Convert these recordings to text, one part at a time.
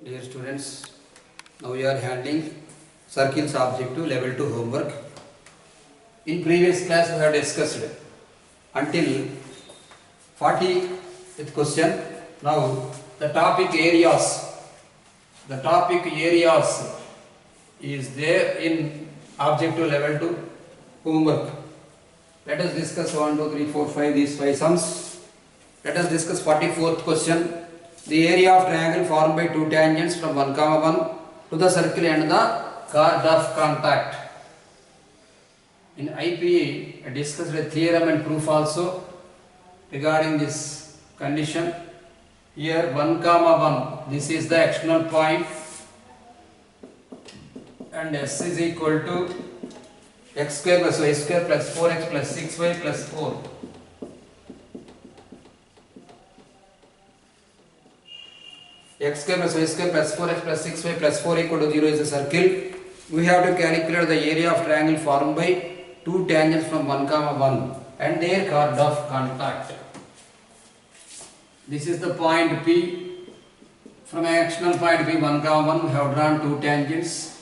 Dear students, now we are handling circles objective level 2 homework. In previous class we have discussed until 40th question. Now the topic areas is there in objective level 2 homework. Let us discuss 1, 2, 3, 4, 5 these 5 sums. Let us discuss 44th question. The area of triangle formed by two tangents from 1, 1 to the circle and the chord of contact. In IPA, I discussed a theorem and proof also regarding this condition. Here 1, 1, this is the external point and S is equal to x square plus y square plus 4x plus 6y plus 4. X square plus y square plus 4x plus 6y plus 4 equal to 0 is a circle. We have to calculate the area of triangle formed by two tangents from 1, 1 and their chord of contact. This is the point P. From external point P 1, 1 we have drawn two tangents.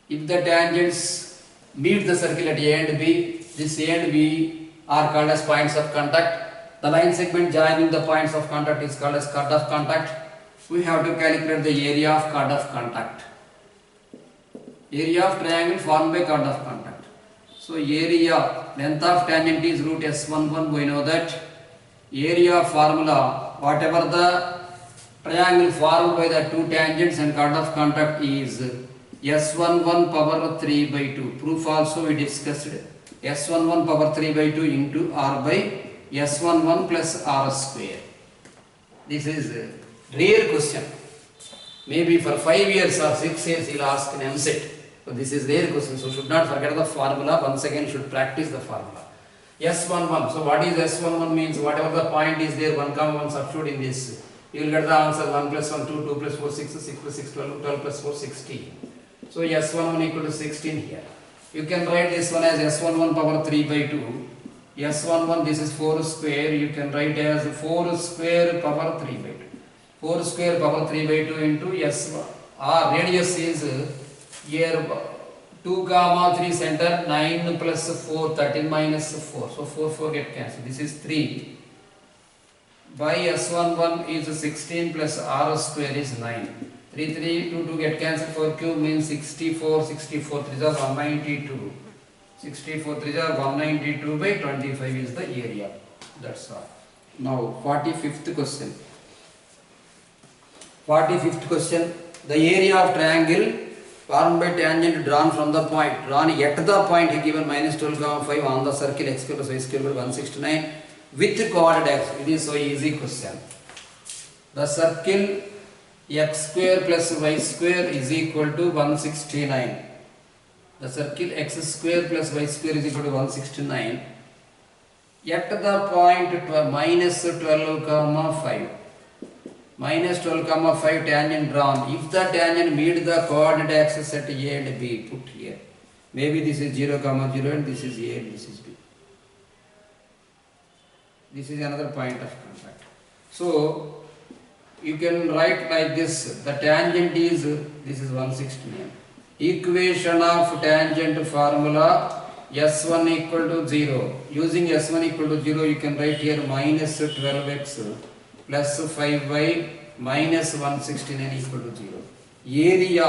If the tangents meet the circle at A and B, this A and B are called as points of contact. The line segment joining the points of contact is called as chord of contact. We have to calculate the area of chord of contact. Area of triangle formed by chord of contact. So area, length of tangent is root S11. We know that area formula, whatever the triangle formed by the two tangents and chord of contact is S11 power 3 by 2. Proof also we discussed. S11 power 3 by 2 into R by S11 plus R square. This is rare question. Maybe for 5 years or 6 years he will ask an MSET. So this is rare question. So should not forget the formula. Once again should practice the formula. S11. So what is S11 means? Whatever the point is there, 1, 1 substitute in this. You will get the answer 1 plus 1, 2, 2 plus 4, 6, 6 plus 6, 12, 12 plus 4, 16. So S11 equal to 16 here. You can write this one as S11 power 3 by 2. S11 this is 4 square. You can write as 4 square power 3 by 2. 4 square power 3 by 2 into S1. Our radius is here 2, 3 center 9 plus 4 13 minus 4. So 4 get cancelled. This is 3 by S11 is 16 plus R square is 9. 3 2 get cancelled. 4 cube means 64 3 are 192. 64 3 are 192 by 25 is the area. That's all. Now 45th question. 45th question. The area of triangle formed by tangent drawn from the point, drawn at the point given minus 12, 5 on the circle x square plus y square equal to 169 with coordinates. It is so easy question. The circle x square plus y square is equal to 169. The circle x square plus y square is equal to 169. At the point minus 12, 5. Minus 12, 5 tangent drawn. If the tangent meet the coordinate axis at A and B, put here. Maybe this is 0, 0 and this is A and this is B. This is another point of contact. So, you can write like this. The tangent is, this is 169. Equation of tangent formula S1 equal to 0. Using S1 equal to 0, you can write here minus 12x plus 5y minus 169 equal to 0. Area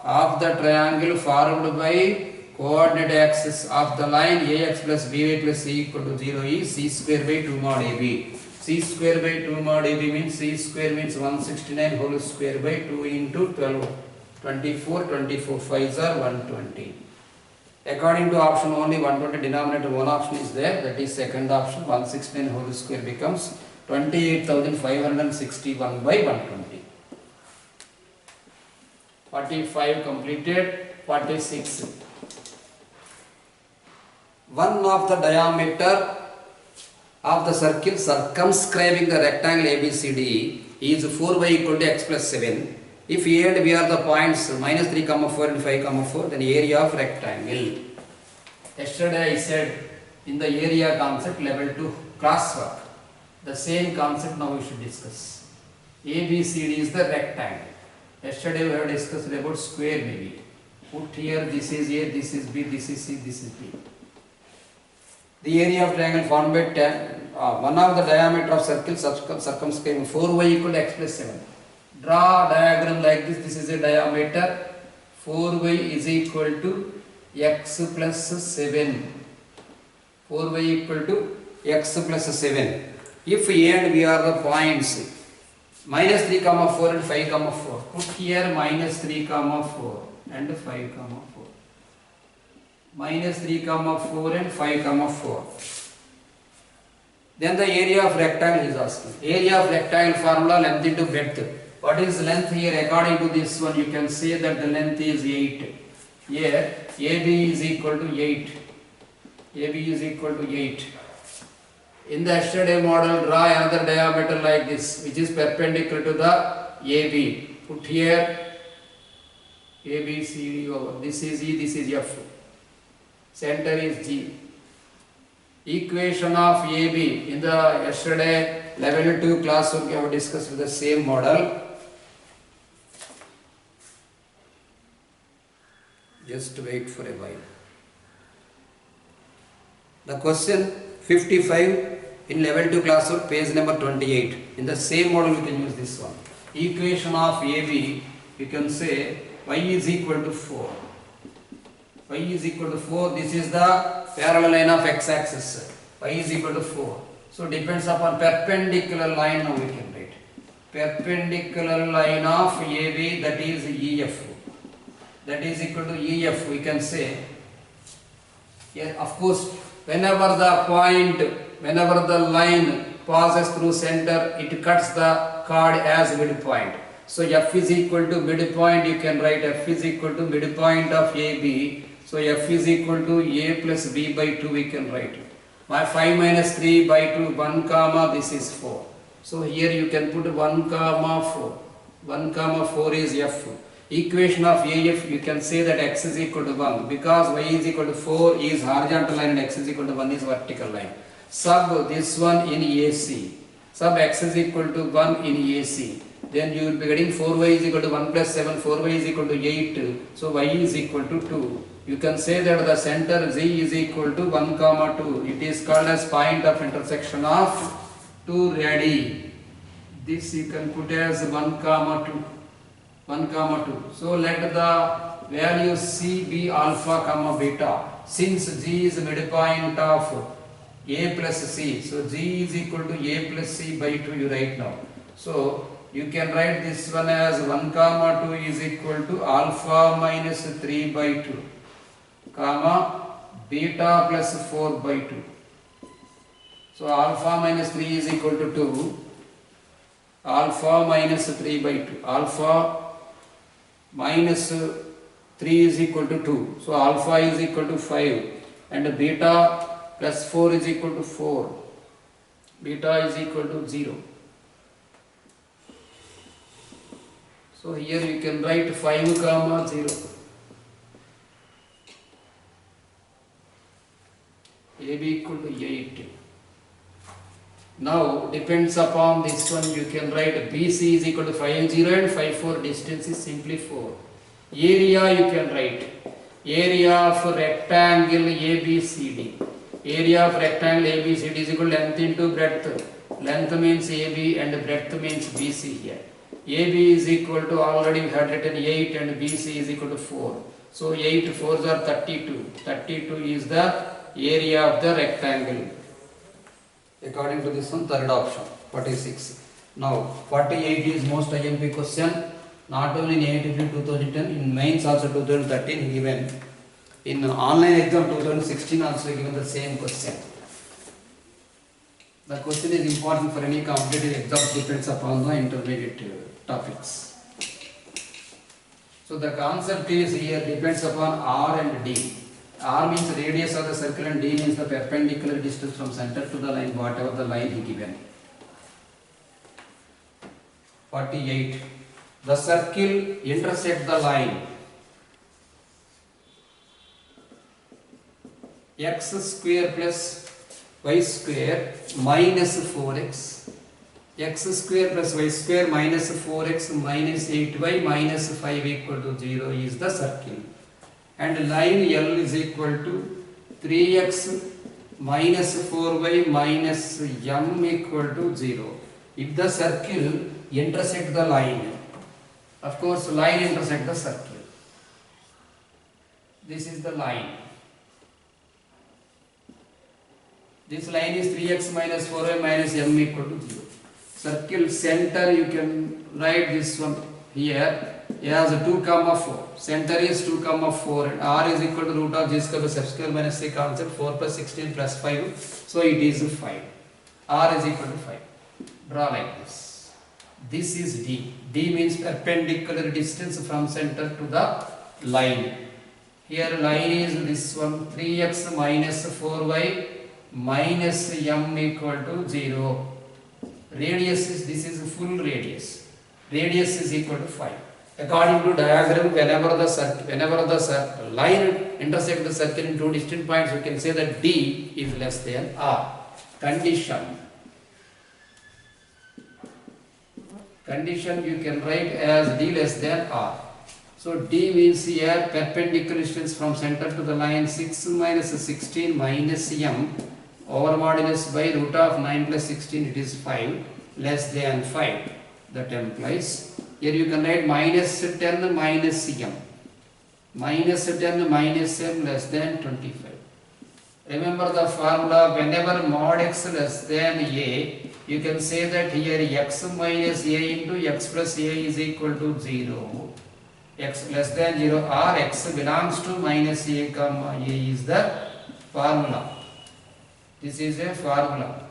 of the triangle formed by coordinate axis of the line AX plus BY plus C equal to 0 is C square by 2 mod AB. C square by 2 mod AB means C square means 169 whole square by 2 into 12. 24, 24, 5s are 120. According to option only 120 denominator, one option is there, that is second option. 169 whole square becomes 28,561 by 120. 45 completed. 46. One of the diameter of the circle circumscribing the rectangle ABCD is 4y equal to x plus 7. If A and B are the points minus 3, 4 and 5, 4, then area of rectangle. Yesterday I said in the area concept level 2 crosswork. The same concept now we should discuss. ABCD is the rectangle. Yesterday we have discussed about square maybe. Put here, this is A, this is B, this is C, this is B. The area of triangle formed by one of the diameter of circle circumscribing 4y equal to x plus 7. Draw diagram like this. This is a diameter. 4y is equal to x plus 7. 4y equal to x plus 7. If A and B are the points minus 3 comma 4 and 5 comma 4. Put here minus 3 comma 4 and 5 comma 4. Minus 3 comma 4 and 5 comma 4. Then the area of rectangle is asking. Area of rectangle formula, length into breadth. What is length here? According to this one, you can say that the length is 8. Here AB is equal to 8. AB is equal to 8. In the yesterday model, draw another diameter like this, which is perpendicular to the AB. Put here A, B, C, D over. This is E, this is F. Center is G. Equation of AB. In the yesterday level 2 classroom, we have discussed with the same model. Just wait for a while. The question 55 in level 2 classroom, page number 28. In the same model, we can use this one. Equation of AB, you can say y is equal to 4. Y is equal to 4. This is the parallel line of x-axis. Y is equal to 4. So depends upon perpendicular line. Now we can write perpendicular line of AB, that is EF. That is equal to EF. We can say, yeah, of course, whenever the line passes through center, it cuts the chord as midpoint. So F is equal to midpoint. You can write F is equal to midpoint of AB. So F is equal to A plus B by 2. We can write. My 5 minus 3 by 2, 1 comma, this is 4. So here you can put 1 comma 4. 1 comma 4 is F. Equation of AF, you can say that x is equal to 1 because y is equal to 4 is horizontal line and x is equal to 1 is vertical line. Sub this one in AC. Sub x is equal to 1 in AC. Then you will be getting 4y is equal to 1 plus 7, 4y is equal to 8. So y is equal to 2. You can say that the center Z is equal to 1 comma 2. It is called as point of intersection of 2 radii. This you can put as 1 comma 2. 1 comma 2. So let the value C be alpha comma beta. Since G is midpoint of A plus C, so G is equal to A plus C by 2 you write now. So you can write this one as 1 comma 2 is equal to alpha minus 3 by 2 comma beta plus 4 by 2. So alpha minus 3 is equal to 2. Alpha minus 3 by 2. Alpha minus 3 is equal to 2. So alpha is equal to 5 and beta plus 4 is equal to 4. Beta is equal to 0. So here you can write 5 comma 0. AB equal to 8. Now depends upon this one, you can write BC is equal to 5 0 and 5 4. Distance is simply 4. Area you can write area of rectangle ABCD. Area of rectangle ABCD is equal to length into breadth. Length means AB and breadth means BC here. AB is equal to, already we had written 8 and BC is equal to 4. So 8 4s are 32. 32 is the area of the rectangle. According to this one, third option, 46. Now 48 is most IMP question. Not only in AITB 2010, in mains also 2013 given. In online exam 2016 also given the same question. The question is important for any competitive exam, depends upon the intermediate topics. So the concept is here depends upon R and D. R means radius of the circle and D means the perpendicular distance from center to the line, whatever the line he given. 48. The circle intersect the line x square plus y square minus 4x x square plus y square minus 4x minus 8y minus 5 equal to 0 is the circle. And line L is equal to 3x minus 4y minus m equal to 0. If the circle intersect the line, of course line intersect the circle. This is the line. This line is 3x minus 4y minus m equal to 0. Circle center, you can write this one here as 2 comma 4. Center is 2 comma 4 and r is equal to root of g square plus f square minus c concept 4 plus 16 plus 5. So it is 5. R is equal to 5. Draw like this. This is D. D means perpendicular distance from center to the line. Here line is this one 3x minus 4y minus m equal to 0. Radius is, this is full radius. Radius is equal to 5. According to diagram, whenever the line intersects the circle in two distant points, you can say that D is less than R. Condition you can write as D less than R. So D means here perpendicular distance from center to the line 6 minus 16 minus m over modulus by root of 9 plus 16, it is 5 less than 5. That implies here you can write minus 10 minus m. Minus 10 minus m less than 25. Remember the formula, whenever mod x less than a, you can say that here x minus a into x plus a is equal to 0. X less than 0 or x belongs to minus a comma a is the formula. This is a formula.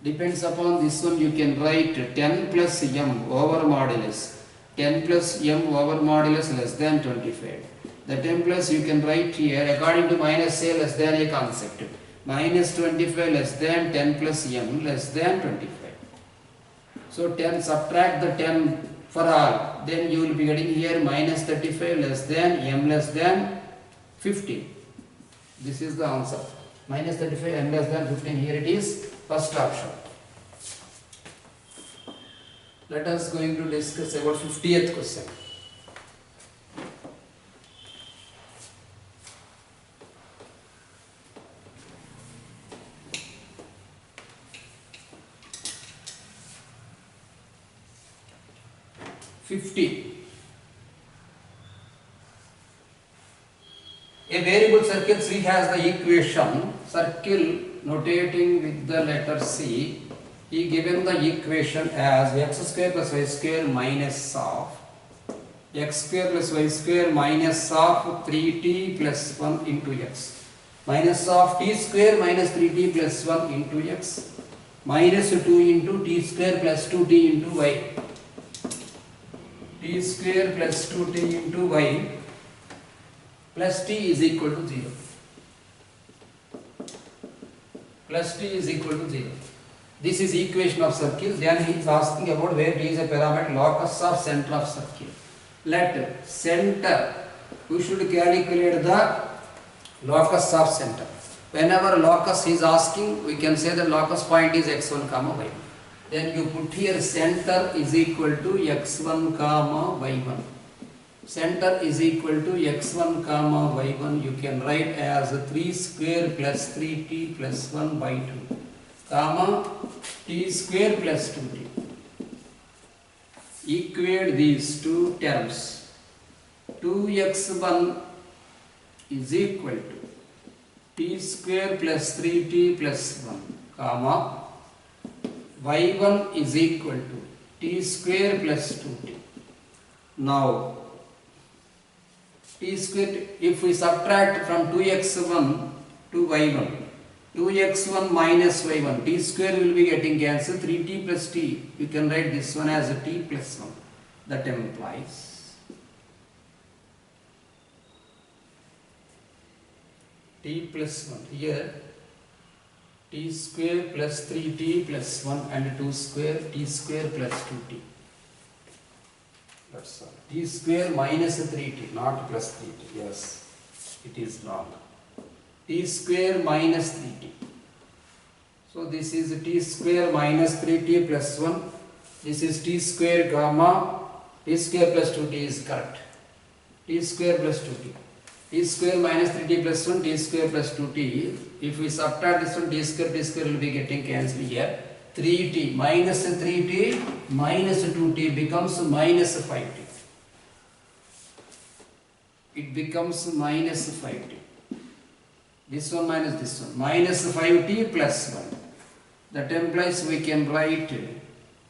Depends upon this one, you can write 10 plus m over modulus. 10 plus m over modulus less than 25. The 10 plus you can write here according to minus a less than a concept. Minus 25 less than 10 plus m less than 25. So 10, subtract the 10 for all. Then you will be getting here minus 35 less than m less than 15. This is the answer. Minus 35 m less than 15. Here it is. First option. Let us going to discuss about 50th question. A variable circle C has the equation, circle notating with the letter C, he given the equation as x square plus y square minus of x square plus y square minus of 3t plus 1 into x, minus of t square minus 3t plus 1 into x, minus 2 into t square plus 2t into y, t square plus 2t into y plus t is equal to 0. Plus t is equal to 0. This is equation of circle. Then he is asking about where t is a parameter, locus of center of circle. Let center, we should calculate the locus of center. Whenever locus is asking, we can say the locus point is x1 comma y1. Then you put here center is equal to x1 comma y1. Center is equal to x1 comma y1. You can write as 3 square plus 3t plus 1 by 2 comma t square plus 2t. Equate these two terms. 2x1 is equal to t square plus 3t plus 1 comma y1 is equal to t square plus 2t. Now t square, if we subtract from 2x1 to y1, 2x1 minus y1, t square will be getting cancelled, 3t plus t, you can write this one as a t plus 1. That implies t plus 1. Here t square plus 3t plus 1 and 2 square, t square plus 2t. That's all. T square minus 3t, not plus 3t. Yes, it is wrong. T square minus 3t. So this is t square minus 3t plus 1. This is t square gamma t square plus 2t is correct. T square plus 2t. T square minus 3t plus 1, t square plus 2t. If we subtract this one, t square will be getting cancelled here. 3t minus 3t minus 2t becomes minus 5t. It becomes minus 5t. This one minus this one. Minus 5t plus 1. That implies we can write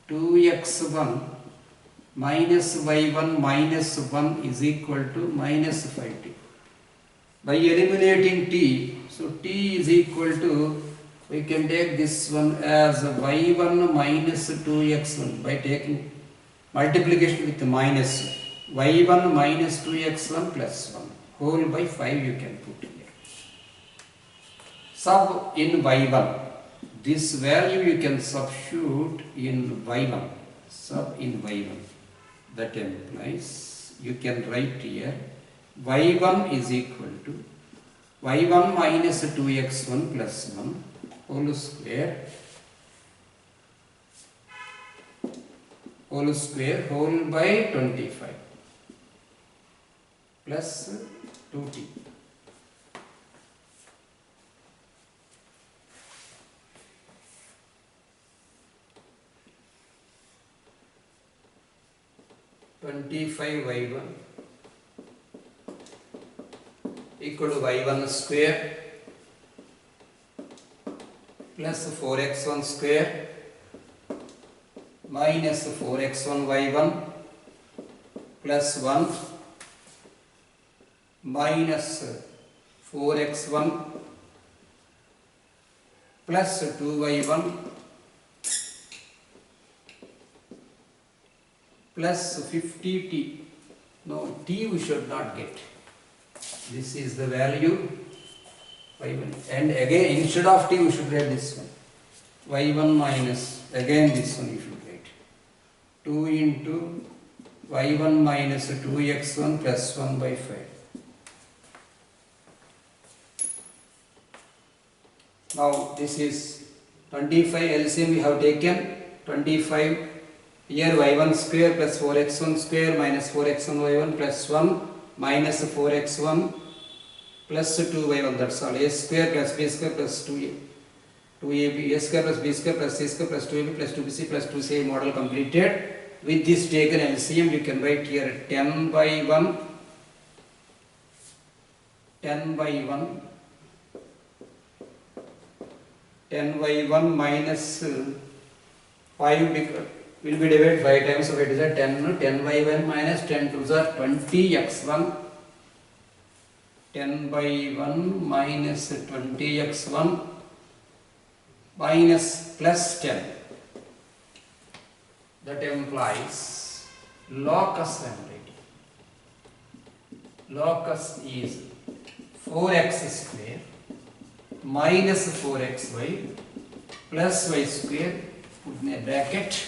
2x1 minus y1 minus 1 is equal to minus 5t. By eliminating t, so t is equal to, we can take this one as y1 minus 2x1 by taking multiplication with minus y1 minus 2x1 plus 1 whole by 5 you can put here. Sub in y1. This value you can substitute in y1. Sub in y1. That implies you can write here y1 is equal to y1 minus 2x1 plus 1 whole square whole by 25 plus 2t. y1 equal to y1 square plus 4x1 square minus 4x1 y1 plus 1 minus 4x1 plus 2y1 plus 50t. No, t we should not get. This is the value y1, and again instead of t we should write this one y1 minus, again this one you should write 2 into y1 minus 2x1 plus 1 by 5. Now this is 25 LCM we have taken 25. Here y1 square plus 4x1 square minus 4x1 y1 plus 1 minus 4x1 plus 2y1, that's all. A square plus b square plus 2ab, a square plus b square plus c square plus 2ab plus 2bc plus 2ca model completed. With this taken LCM you can write here 10 by 1 10 by 1 10 by 1 minus 5 will be divided 5 times, so it is a 10 by 1 minus 10 to the 20x1 10 by 1 minus 20x1 minus plus 10. That implies locus I am writing. Locus is 4x square minus 4xy plus y square, put in a bracket,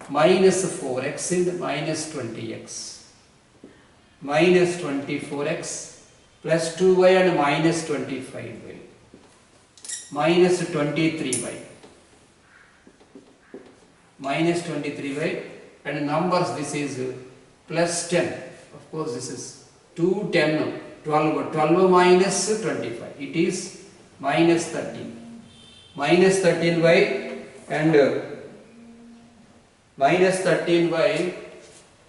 minus 4x and minus 20x minus 24x plus 2y and minus 25y minus 23y minus 23y, and numbers this is plus 10. Of course this is 2, 10, 12 minus 25, it is minus 13. Minus 13y and minus 13y,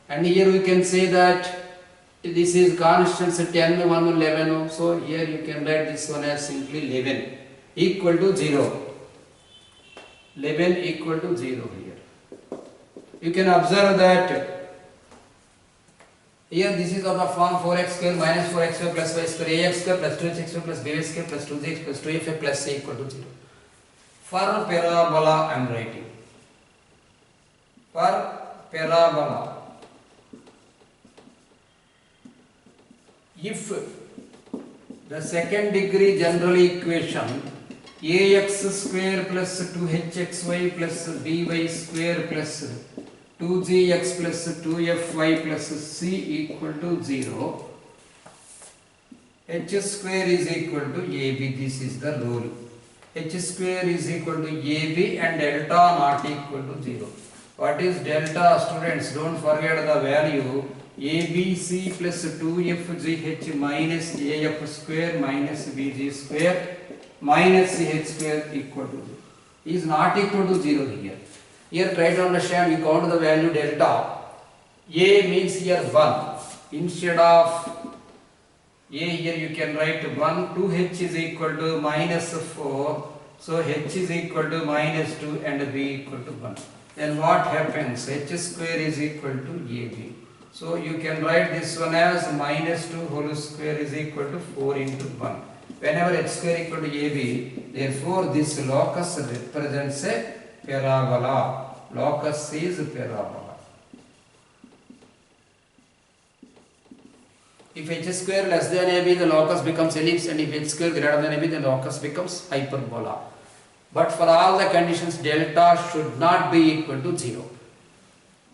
and here we can say that this is constants 10, 1, 11, so here you can write this one as simply 11 equal to 0. 11 equal to 0 here. You can observe that here this is of the form 4x square minus 4x square plus y square ax square plus 2x square plus by square plus 2x plus 2f plus c equal to 0. For parabola I am writing. For parabola, if the second degree general equation ax square plus 2hxy plus by square plus 2gx plus 2fy plus c equal to 0, h square is equal to ab, this is the rule. h square is equal to AB and delta not equal to 0. What is delta, students? Don't forget the value ABC plus 2FGH minus AF square minus BG square minus CH square equal to 0. Is not equal to 0 here. Here try to understand, we count the value delta. A means here 1. Instead of A here you can write 1, 2H is equal to minus 4. So H is equal to minus 2 and B equal to 1. Then what happens? H square is equal to AB. So you can write this one as minus 2 whole square is equal to 4 into 1. Whenever H square equal to AB, therefore this locus represents a parabola. Locus is parabola. If h square less than AB, the locus becomes ellipse, and if h square greater than AB, the locus becomes hyperbola. But for all the conditions, delta should not be equal to 0.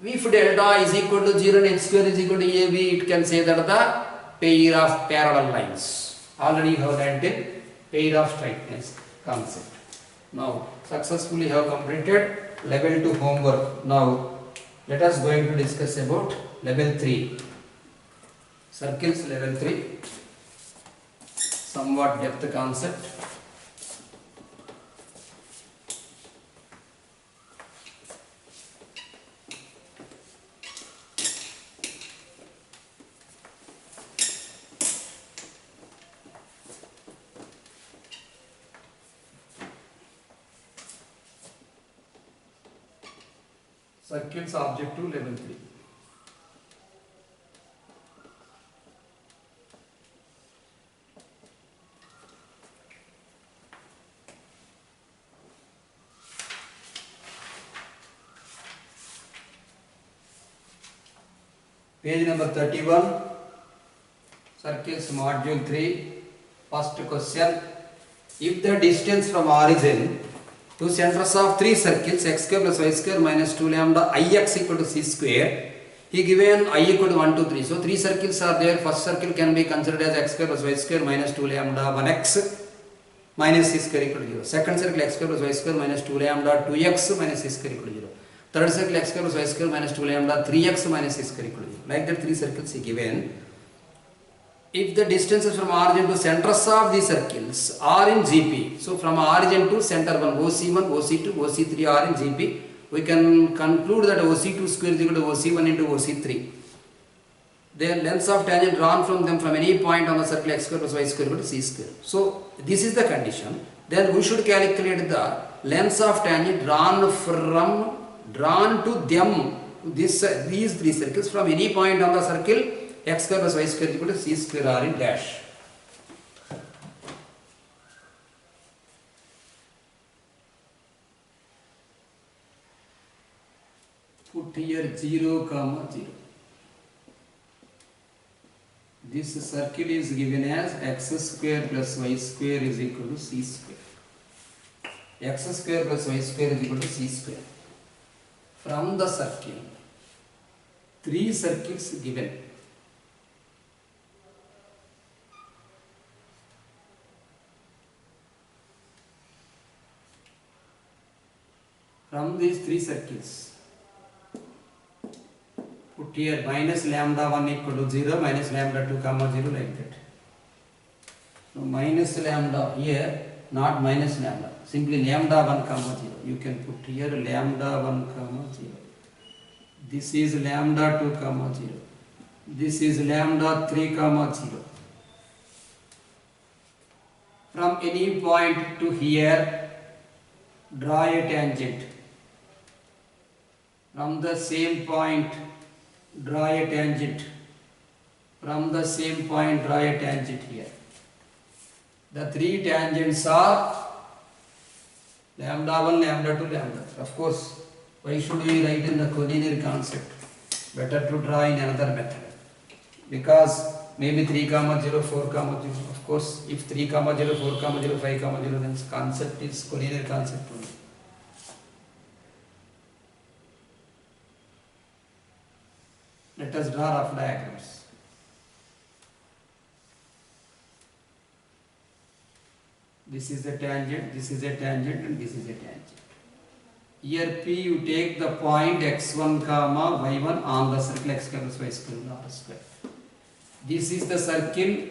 If delta is equal to 0 and h square is equal to AB, it can say that the pair of parallel lines. Already you have learnt a pair of straight lines concept. Now, successfully have completed level 2 homework. Now, let us going to discuss about level 3. Circles level 3, somewhat depth concept. Circles object to level 3. Page number 31, circles module 3, first question. If the distance from origin to centers of three circles x square plus y square minus 2 lambda ix equal to c square, he given I equal to 1, 2, 3. So, three circles are there. First circle can be considered as x square plus y square minus 2 lambda 1x minus c square equal to 0. Second circle x square plus y square minus 2 lambda 2x minus c square equal to 0. Third circle x square plus y square minus 2 lambda 3x minus c square equal to 0. Like that, three circles he given. If the distances from origin to centers of the circles are in GP, so from origin to center 1, OC1, OC2, OC3 are in GP, we can conclude that OC2 square is equal to OC1 into OC3. The lengths of tangent drawn from them from any point on the circle x square plus y square equal to c square. So, this is the condition. Then we should calculate the lengths of tangent drawn to them, these three circles from any point on the circle x square plus y square equal to c square r in dash. Put here 0, 0. This circle is given as x square plus y square is equal to c square. X square plus y square is equal to c square. From the circle, three circles given. From these three circles, put here minus lambda 1 equal to 0, minus lambda 2 comma 0, like that. So minus lambda here, not minus lambda, simply lambda 1 comma 0. You can put here lambda 1 comma 0. This is lambda 2 comma 0. This is lambda 3 comma 0. From any point to here, draw a tangent. From the same point, draw a tangent. From the same point, draw a tangent here. The three tangents are lambda 1, lambda 2, lambda 3. Of course, why should we write in the collinear concept? Better to draw in another method. Because maybe 3 comma 0, 4 comma 0. Of course, if 3 comma 0, 4 comma 0, 5 comma 0, then concept is collinear concept only. Let us draw rough diagrams. This is the tangent, this is a tangent, and this is a tangent. Here P, you take the point x1 comma y1 on the circle x square plus y square r square. This is the circle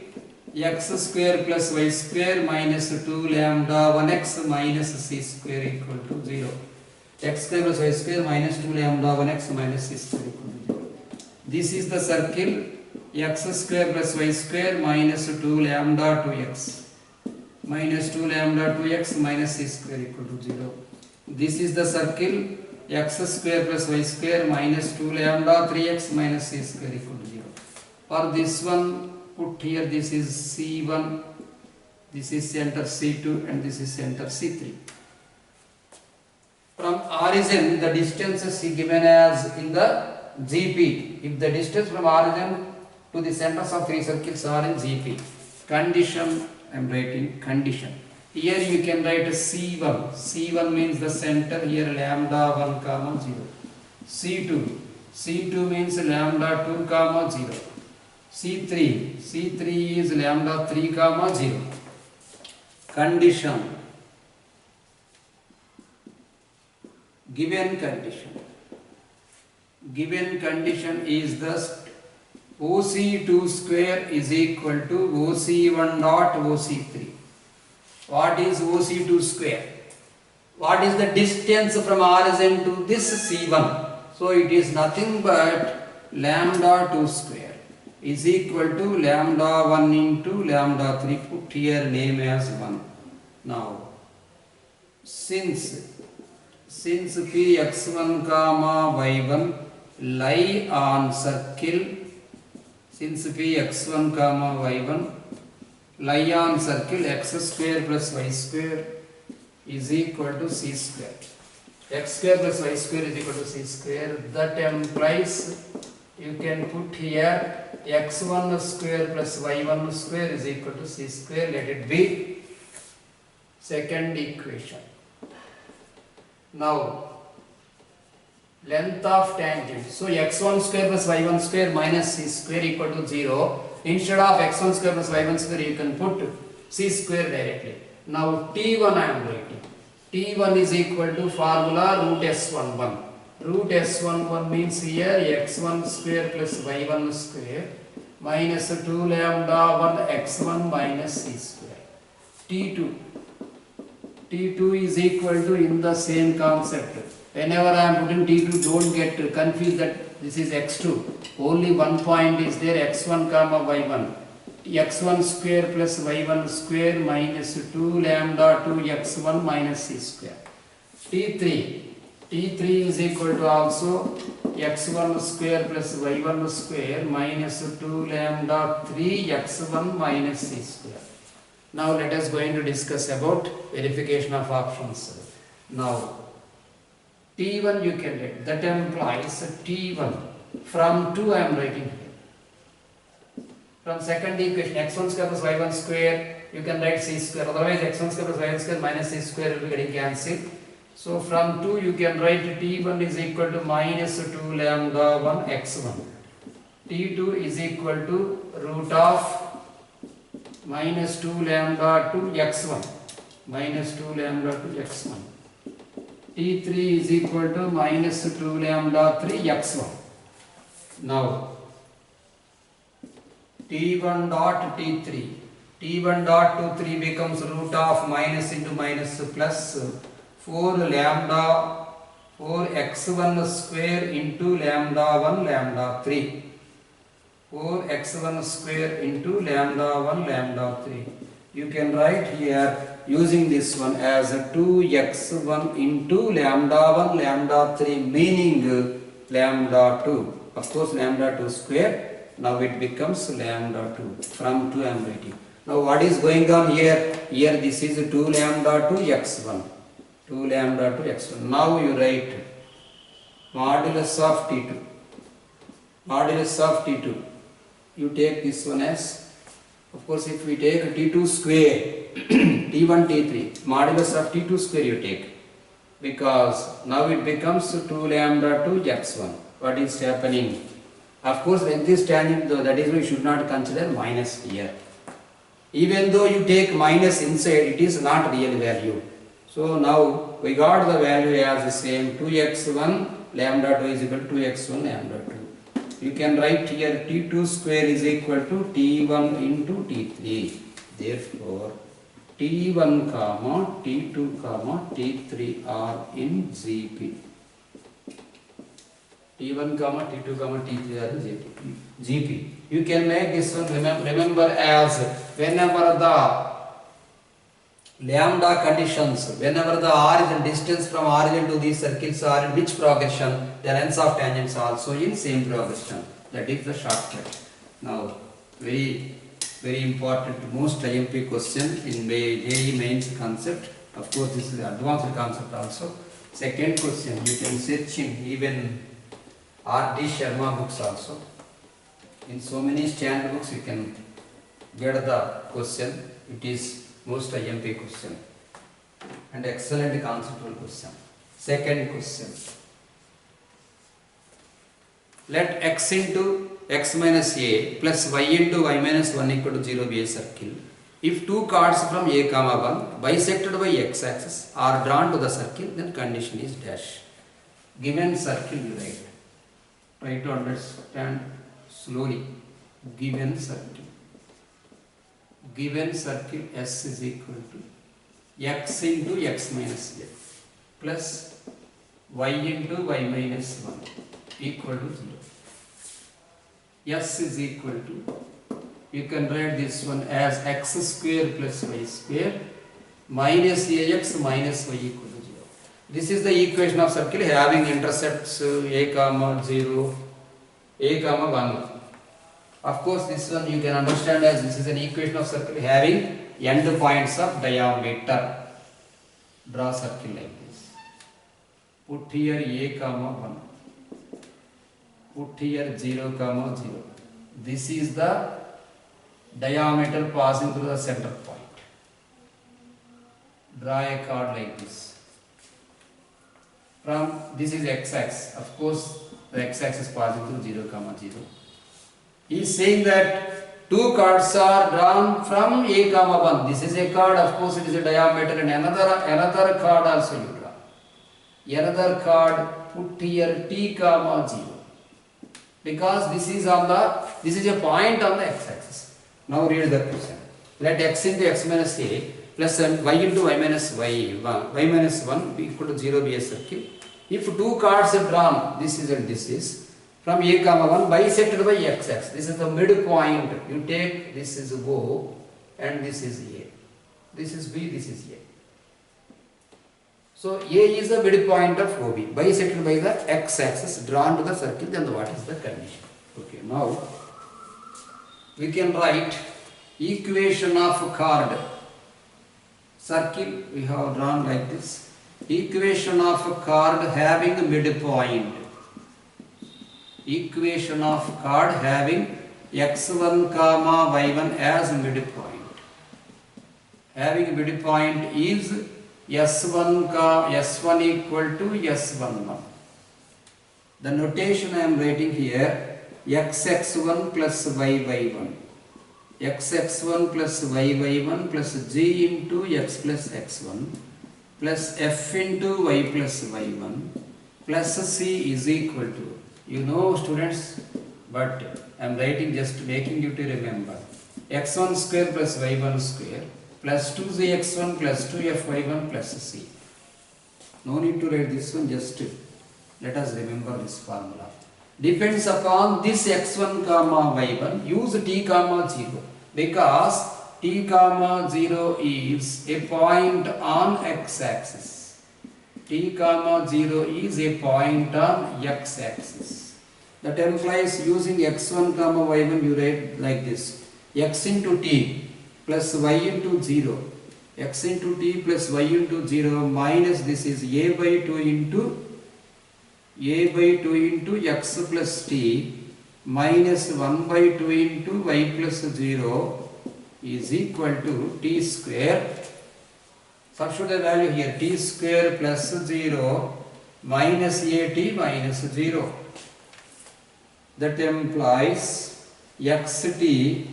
x square plus y square minus 2 lambda 1x minus c square equal to 0. X square plus y square minus 2 lambda 1x minus c square equal to 0. This is the circle x square plus y square minus 2 lambda 2x minus 2 lambda 2x minus c square equal to 0. This is the circle x square plus y square minus 2 lambda 3x minus c square equal to 0. For this one, put here, this is C1, this is center C2, and this is center C3. From origin, the distance is given as in the GP. If the distance from origin to the centers of three circles are in GP. Condition, I am writing condition. Here you can write C1. C1 means the center, here lambda 1 comma 0. C2. C2 means lambda 2 comma 0. C3. C3 is lambda 3 comma 0. Condition. Given condition. Given condition is thus OC2 square is equal to OC1 dot OC3. What is OC2 square? What is the distance from origin to this C1? So it is nothing but lambda 2 square is equal to lambda 1 into lambda 3. Put here name as 1. Now, since Px1 comma y1 lie on circle, since Px1 comma y1 lie on circle x square plus y square is equal to c square. X square plus y square is equal to c square. That implies you can put here x1 square plus y1 square is equal to c square. Let it be second equation. Now, length of tangent. So, x1 square plus y1 square minus c square equal to 0. Instead of x1 square plus y1 square, you can put c square directly. Now, t1 I am writing. t1 is equal to formula root s11. Root s11 means here x1 square plus y1 square minus 2 lambda 1 x1 minus c square. t2. t2 is equal to in the same concept. Whenever I am putting t2, don't get confused that this is x2. Only one point is there, x1 comma y1. x1 square plus y1 square minus 2 lambda 2 x1 minus c square. t3. t3 is equal to also x1 square plus y1 square minus 2 lambda 3 x1 minus c square. Now let us going to discuss about verification of options. Now, T1 you can write, that implies T1 from 2 I am writing here. From second equation x1 square plus y1 square you can write c square, otherwise x1 square plus y1 square minus c square will be getting cancelled. So from 2 you can write T1 is equal to minus 2 lambda 1 x1. T2 is equal to root of minus 2 lambda 2 x1 minus 2 lambda 2 x1. T3 is equal to minus 2 lambda 3 x1. Now T1 dot T3. T1 dot 2 3 becomes root of minus into minus plus 4 lambda 4 x1 square into lambda 1 lambda 3. 4 x1 square into lambda 1 lambda 3. You can write here using this one as 2x1 into lambda 1 lambda 3 meaning lambda 2. Of course lambda 2 square. Now it becomes lambda 2. From 2 I am writing. Now what is going on here? Here this is 2 lambda 2 x1. 2 lambda 2 x1. Now you write modulus of T2. Modulus of T2. You take this one as, of course if we take T2 square, T1, T3, modulus of T2 square you take, because now it becomes 2 lambda 2 x1. What is happening? Of course when this tangent, that is why you should not consider minus here. Even though you take minus inside, it is not real value. So now we got the value as the same 2x1 lambda 2 is equal to 2x1 lambda 2. You can write here t2 square is equal to t1 into t3. Therefore, t1 comma t2 comma t3 are in GP. T1 comma T2 comma T3 are in GP. You can make this one remember as whenever the lambda conditions, whenever the origin distance from origin to these circles are in which progression, the lengths of tangents also in same progression. That is the shortcut. Now, very important, most IMP question in JEE mains concept. Of course, this is advanced concept also. Second question, you can search in even R.D. Sharma books also. In so many stand books you can get the question. It is most IMP question and excellent conceptual question. Second question. Let x into x minus a plus y into y minus 1 equal to 0 be a circle. If two chords from a comma 1 bisected by x axis are drawn to the circle, then condition is dash. Given circle you write. Try to understand slowly. Given circle S is equal to x into x minus a plus y into y minus 1 equal to 0. S is equal to, you can write this one as x square plus y square minus ax minus y equal to 0. This is the equation of circle having intercepts a comma 0, a comma 1. Of course, this one you can understand as this is an equation of circle having end points of diameter. Draw circle like this. Put here a comma 1. Put here 0 comma 0. This is the diameter passing through the center point. Draw a chord like this. From this is x-axis. Of course, the x-axis passing through 0 comma 0. He is saying that two chords are drawn from a comma 1. This is a chord, of course it is a diameter, and another chord also you draw. Another chord, put here t comma 0. Because this is a point on the x-axis. Now read the question. Let x into x minus a plus y into y minus 1 equal to 0 be a circle. If two chords are drawn, this is and this is, from a comma 1 bisected by x-axis. This is the midpoint. You take this is O and this is A. This is B, this is A. So A is the midpoint of OB bisected by the x-axis drawn to the circle. Then what is the condition? Okay, now we can write equation of chord. Circle we have drawn like this. Equation of chord having a midpoint. Equation of chord having x1 comma y1 as midpoint. Having midpoint is S1 equal to S11. The notation I am writing here, xx1 plus yy1. Xx1 plus yy1 plus g into x plus x1 plus f into y plus y1 plus c is equal to, you know students, but I am writing just making you to remember, x1 square plus y1 square plus 2zx1 plus 2fy1 plus c. No need to write this one, just let us remember this formula. Depends upon this x1 comma y1, use t comma 0 because t comma 0 is a point on x-axis. T comma 0 is a point on x-axis. That implies using x1 comma y1 you write like this, x into t plus y into 0, x into t plus y into 0 minus this is a by 2 into x plus t minus 1 by 2 into y plus 0 is equal to t square. Substitute the value here, t square plus 0 minus at minus 0. That implies xt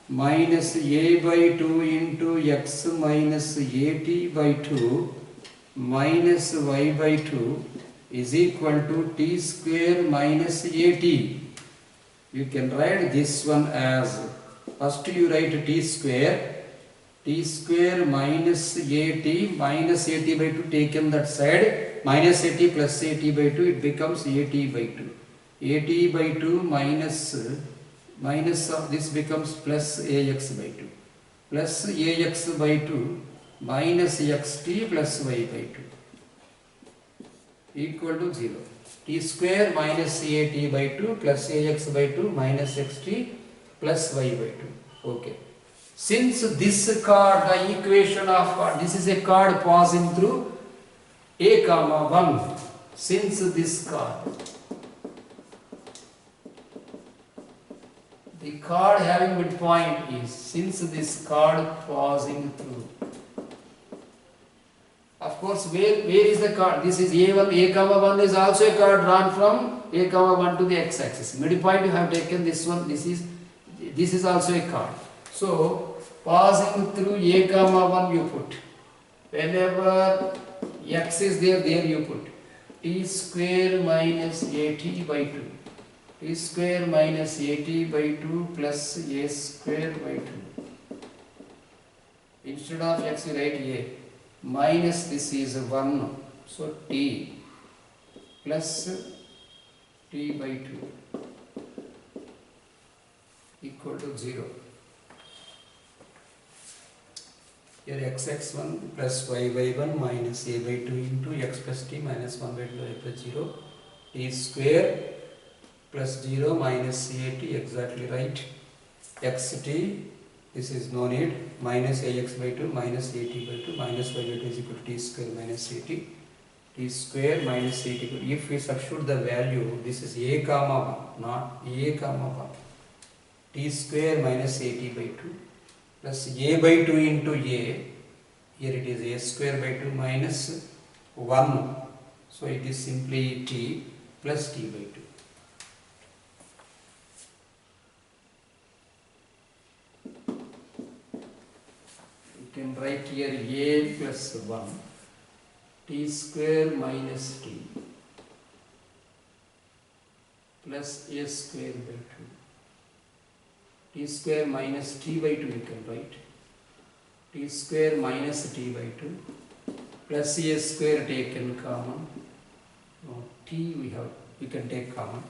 minus a by 2 into x minus at by 2 minus y by 2 is equal to t square minus at. You can write this one as, first you write t square minus at by 2 taken that side, minus at plus at by 2, it becomes at by 2. At by 2 minus of this becomes plus ax by 2. Plus ax by 2 minus xt plus y by 2 equal to 0. T square minus at by 2 plus ax by 2 minus xt plus y by 2. Okay. Since this chord, the equation of this is a chord passing through a comma 1. Since this chord, the chord having midpoint is, since this chord passing through. Of course, where is the chord? This is a1, a comma 1 is also a chord drawn from a comma 1 to the x-axis. Midpoint you have taken this one. This is also a chord. So passing through a comma 1 you put. Whenever x is there you put t square minus at by 2. T square minus at by 2 plus a square by 2. Instead of x you write a. Minus this is 1. So t plus t by 2 equal to 0. Here x1 plus y by 1 minus a by 2 into x plus t minus 1 by 2 y plus 0. T square plus 0 minus at, exactly right. xt, this is no need, minus ax by 2 minus at by 2 minus y by 2 is equal to t square minus at. T square minus at. If we substitute the value, this is a comma 1, not a comma 1. T square minus at by 2 plus a by 2 into a, here it is a square by 2 minus 1. So it is simply t plus t by 2. Can write here a plus 1 t square minus t plus a square by 2. T square minus t by 2 you can write. T square minus t by 2 plus a square taken common. No, t we can take common.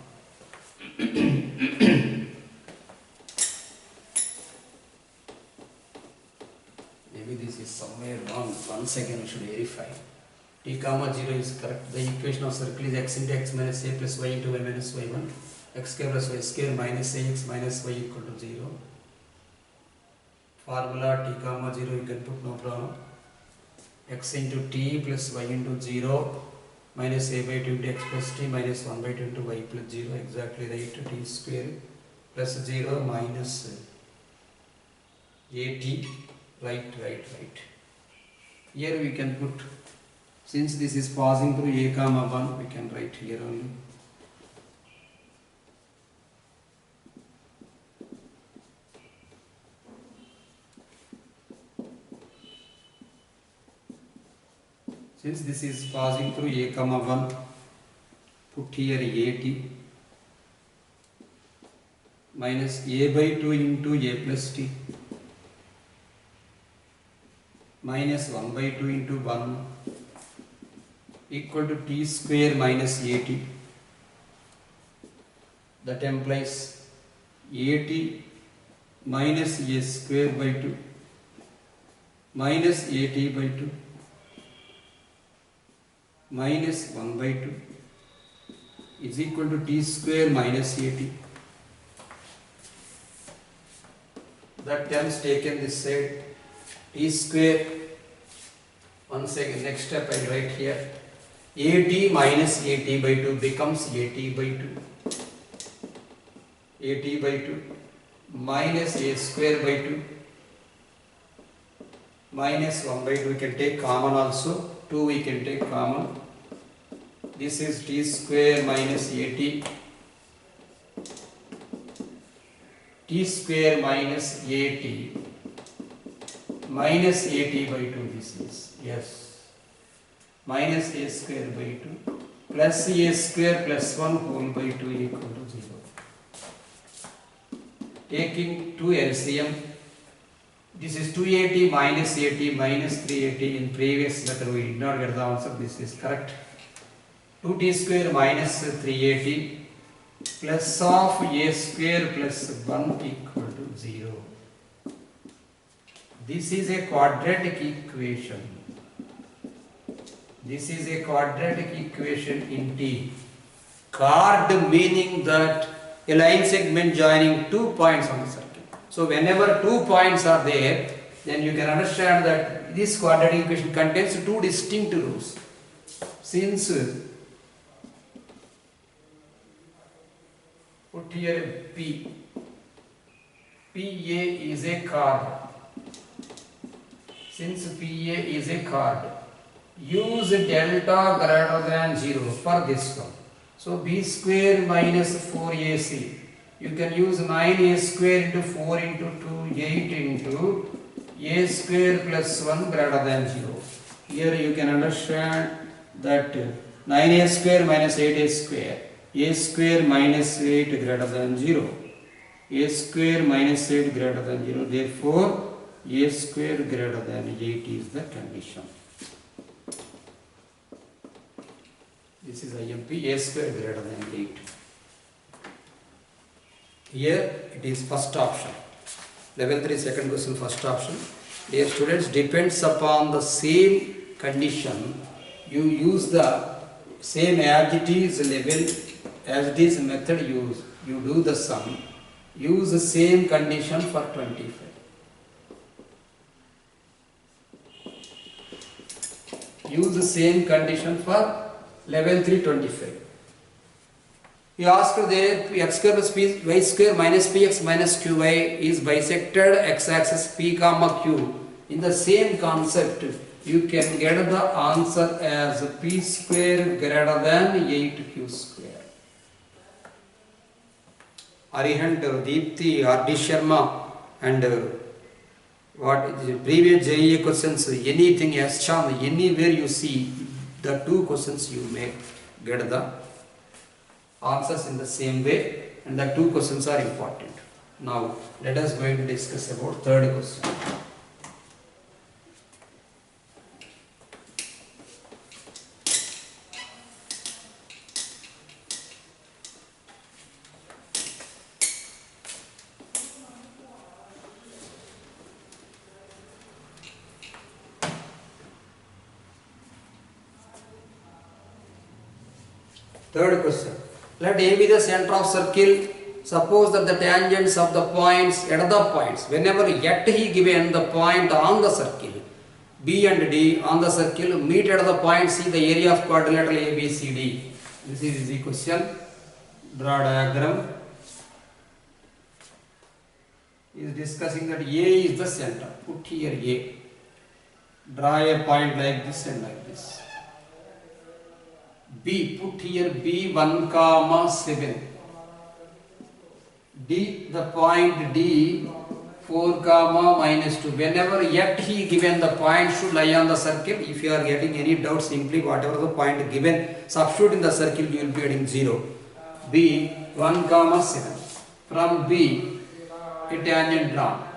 Maybe this is somewhere wrong. Once again we should verify. T comma 0 is correct. The equation of circle is x into x minus a plus y into y minus y1. X square plus y square minus ax minus y equal to 0. Formula t comma 0 you can put, no problem. X into t plus y into 0 minus a by 2 into x plus t minus 1 by 2 into y plus 0, exactly right. T square plus 0 minus at. Right. Here we can put, since this is passing through a comma 1, we can write here only. Since this is passing through a comma 1, put here at minus a by 2 into a plus t minus 1 by 2 into 1 equal to t square minus at. That implies at minus a square by 2 minus at by 2 minus 1 by 2 is equal to t square minus at. That terms taken this side, t square, once again next step I write here, at minus at by 2 becomes at by 2, at by 2 minus a square by 2 minus 1 by 2, we can take common also, 2 we can take common. This is t square minus at t square minus at minus at by 2 this is, yes, minus a square by 2 plus a square plus 1 whole by 2 equal to 0. Taking 2 LCM, this is 280 minus 80 minus 380. In previous letter we did not get the answer, this is correct. 2t square minus 380 plus of a square plus 1 equal to 0. This is a quadratic equation. This is a quadratic equation in T. Chord meaning that a line segment joining 2 points on the circle. So whenever 2 points are there, then you can understand that this quadratic equation contains 2 distinct rules. Since put here P, PA is a chord. Since PA is a chord, use delta greater than 0 for this one. So b square minus 4ac. You can use 9a square into 4 into 2, 8 into a square plus 1 greater than 0. Here you can understand that 9a square minus 8a square. A square minus 8 greater than 0. A square minus 8 greater than 0. Therefore, a square greater than 8 is the condition. This is IMP, a square greater than 8. Here it is first option. Level 3 second question first option. Dear students, depends upon the same condition. You use the same as it is level, as it is method use. You do the sum. Use the same condition for 25. Use the same condition for level 3 25. You ask there x square plus y square minus px minus qy is bisected x-axis p comma q. In the same concept, you can get the answer as p square greater than 8q square. Arihant, Deepthi, R.D. Sharma and what previous JEE questions, anything has charm, anywhere you see the 2 questions you may get the answers in the same way, and the 2 questions are important. Now let us going to discuss about third question. Third question. Let A be the center of circle. Suppose that the tangents of the points at the points, whenever yet he given the point on the circle, B and D on the circle meet at the point C, the area of quadrilateral ABCD. This is the question. Draw diagram. Is discussing that A is the center. Put here A. Draw a point like this and like this. B, put here B 1 comma 7. D, the point D 4 comma minus 2. Whenever yet he given the point should lie on the circle. If you are getting any doubt, simply whatever the point given, substitute in the circle, you will be getting 0. B 1 comma 7. From B a tangent drawn,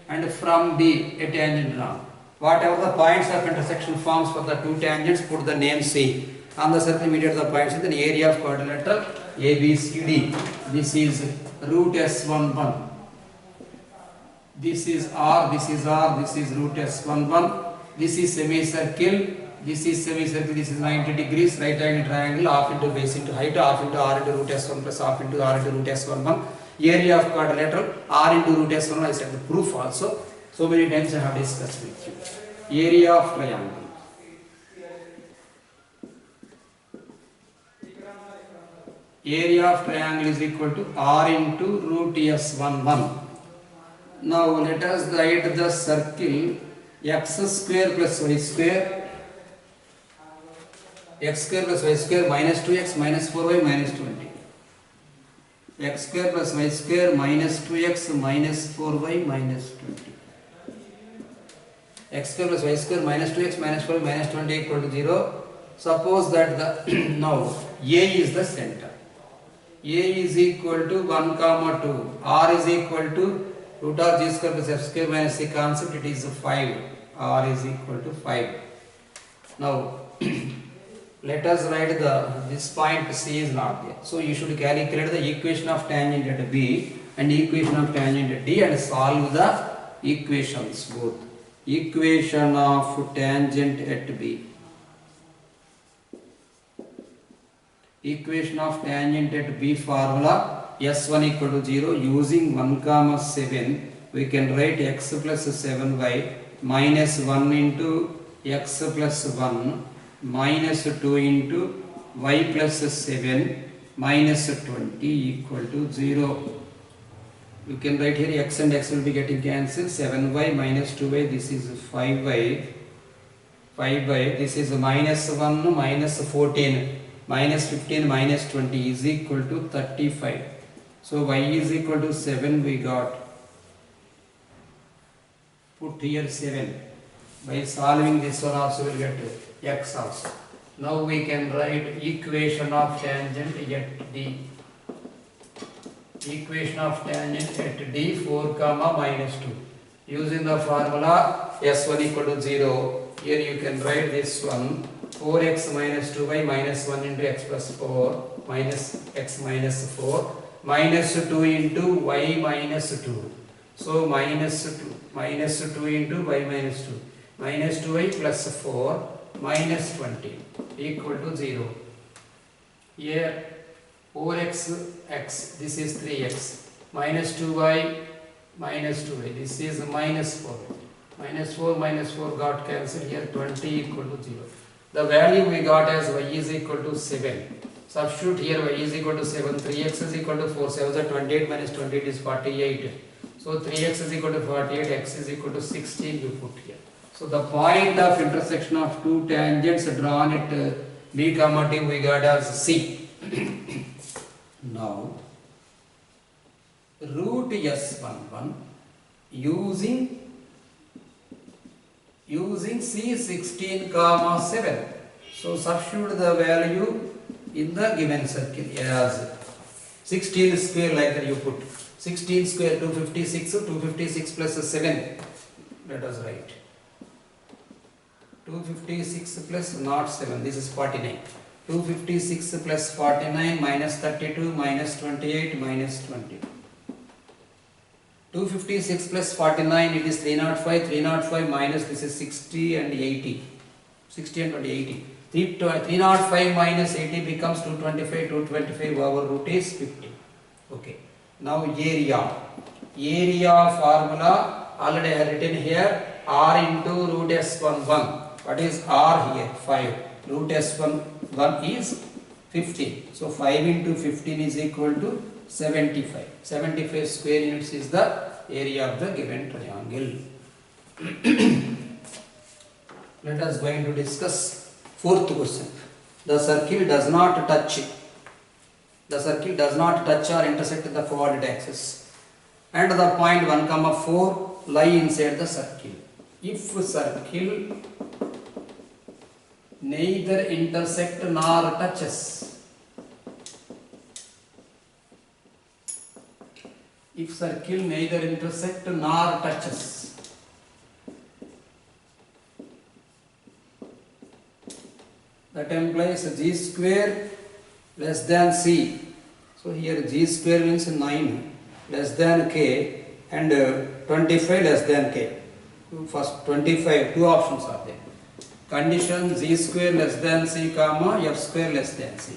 and from D a tangent drawn. Whatever the points of intersection forms for the 2 tangents, put the name C. On the circle meet at the points in the area of quadrilateral ABCD. This is root S11. This is R, this is R, this is root S11. This is semicircle, this is semicircle, this is 90 degrees, right angle triangle, half into base into height, half into R into root S1 plus half into R into root S11. Area of quadrilateral, R into root S1, I said the proof also. So many times I have discussed with you. Area of triangle. Area of triangle is equal to R into root S11. Now let us write the circle x square plus y square. X square plus y square minus 2x minus 4y minus 20. x square plus y square minus 2x minus 4y minus 20. X square plus y square minus 2x minus 4y minus 20 equal to 0. Suppose that the now A is the center. A is equal to 1 comma 2. R is equal to root of g square plus f square minus c concept, it is 5. R is equal to 5. Now let us write this point C is not there. So you should calculate the equation of tangent at B and equation of tangent at D and solve the equations both. Equation of tangent at B. Equation of tangent at B formula S1 equal to 0. Using 1 comma 7 we can write x plus 7y minus 1 into x plus 1 minus 2 into y plus 7 minus 20 equal to 0. You can write here x and x will be getting cancelled. 7y minus 2y, this is 5y. 5y, this is minus 1 minus 14 minus 15 minus 20 is equal to 35. So y is equal to 7 we got. Put here 7. By solving this one also we will get x also. Now we can write equation of tangent at D. Equation of tangent at D 4 comma minus 2. Using the formula S1 equal to 0. Here you can write this one 4x minus 2y minus 1 into x plus 4 minus x minus 4 minus 2 into y minus 2. So minus 2 into y minus 2 minus 2y plus 4 minus 20 equal to 0. Here 4x x, this is 3x, minus 2y minus 2y, this is minus 4. Minus 4 got cancelled here, 20 equal to 0. The value we got as y is equal to 7. Substitute here y is equal to 7, 3x is equal to 4, 7 is 28 minus 28 is 48. So 3x is equal to 48, x is equal to 16 you put here. So the point of intersection of two tangents drawn at B comma T we got as C. Now root S11 using C16 comma 7. So substitute the value in the given circle as 16 square, like that you put 16 square 256, 256 plus 7, let us write 256 plus not 7, this is 49. 256 plus 49 minus 32 minus 28 minus 20. 256 plus 49, it is 305, 305 minus this is 60 and 80. 60 and 20, 80. 305 minus 80 becomes 225, 225 our root is 50. Okay. Now area. Area formula already I have written here, R into root S11. What is R here? 5. Root S11 is 15. So 5 into 15 is equal to 75. 75 square units is the area of the given triangle. Let us going to discuss fourth question. The circle does not touch or intersect the coordinate axis, and the point 1 comma 4 lie inside the circle. If circle neither intersect nor touches, if circle neither intersect nor touches, that implies g square less than c. So here g square means 9 less than k and 25 less than k. First 25, two options are there. Condition g square less than c comma f square less than c.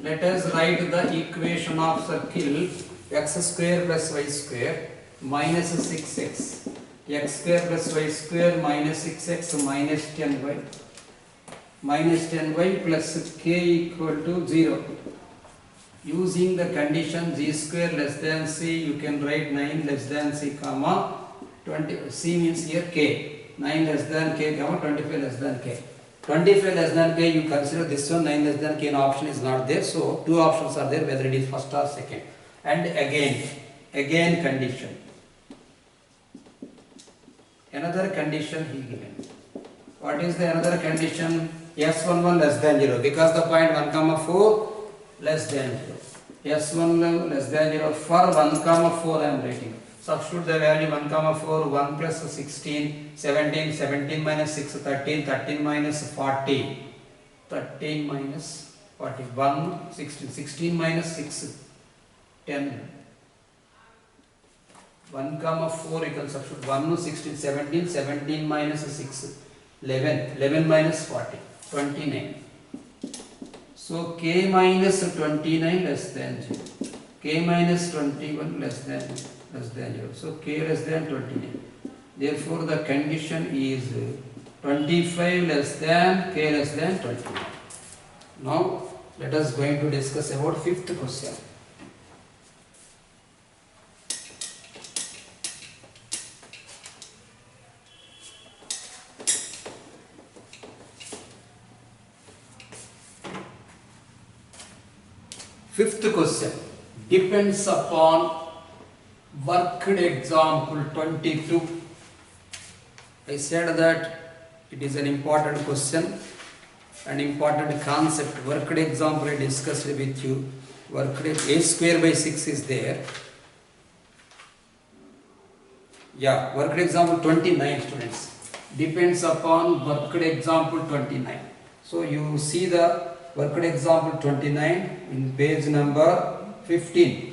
Let us write the equation of circle x square plus y square minus 6x, x square plus y square minus 6x minus 10y, minus 10y plus k equal to 0. Using the condition g square less than c, you can write 9 less than c comma 20. C means here k. 9 less than k comma 25 less than k. 25 less than k, you consider this one, 9 less than k, an option is not there. So two options are there, whether it is first or second. and again condition. Another condition he given. What is the another condition? S11 less than 0, because the point 1 comma 4 less than 0. S1 less than 0 for 1 comma 4 I am writing. Substitute the value 1 comma 4, 1 plus 16, 17, 17 minus 6, 13, 13 minus 40, 13 minus 40, 1, 16, 16 minus 6, 10. 1 comma 4 you can substitute 1, 16, 17, 17 minus 6, 11, 11 minus 40, 29. So k minus 29 less than 0, k minus 21 less than 0. So k less than 29. Therefore the condition is 25 less than k less than 29. Now let us going to discuss about fifth question. Fifth question depends upon worked example 22. I said that it is an important question, an important concept. Worked example I discussed with you. Worked a square by 6 is there. Yeah, worked example 29 students. Depends upon worked example 29. So you see the worked example 29 in page number 15.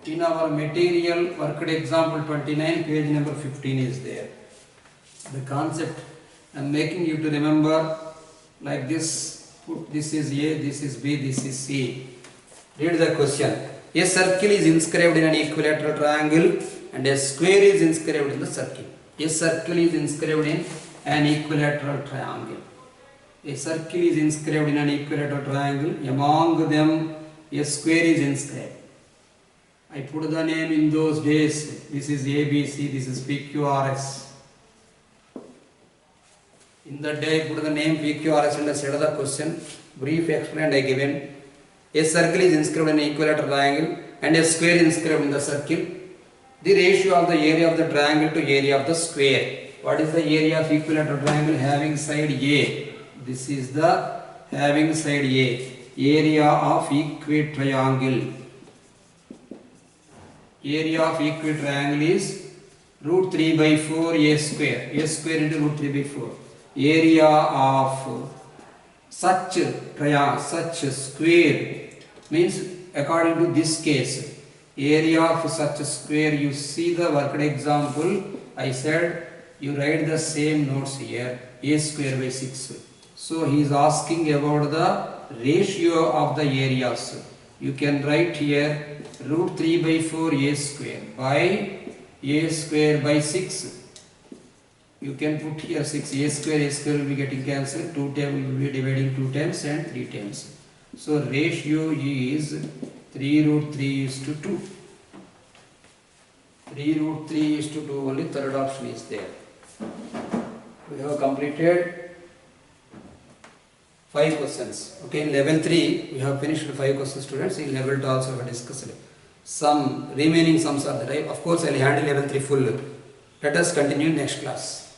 In our material worked example 29 page number 15 is there. The concept I am making you to remember like this. Put this is A, this is B, this is C. Read the question. A circle is inscribed in an equilateral triangle and a square is inscribed in the circle. A circle is inscribed in an equilateral triangle. A circle is inscribed in an equilateral triangle. Among them, a square is inscribed. I put the name in those days. This is ABC, this is PQRS. In that day, I put the name PQRS and I said the question. Brief explained I given. A circle is inscribed in an equilateral triangle and a square is inscribed in the circle. The ratio of the area of the triangle to area of the square. What is the area of equilateral triangle having side A? This is the having side A. Area of equitriangle. Area of equitriangle is root 3 by 4 A square. A square into root 3 by 4. Area of such triangle, such square means according to this case. Area of such square, you see the worked example. I said you write the same notes here. A square by 6. So he is asking about the ratio of the areas. You can write here root 3 by 4 A square by A square by 6. You can put here 6. A square will be getting cancelled. 2 times will be dividing 2 times and 3 times. So ratio is 3 root 3 is to 2. 3 root 3 is to 2, only third option is there. We have completed 5 questions. Okay, in level 3 we have finished 5 questions students. In level 2 also we have discussed some remaining sums are there. Of course I will handle level 3 full. Let us continue next class.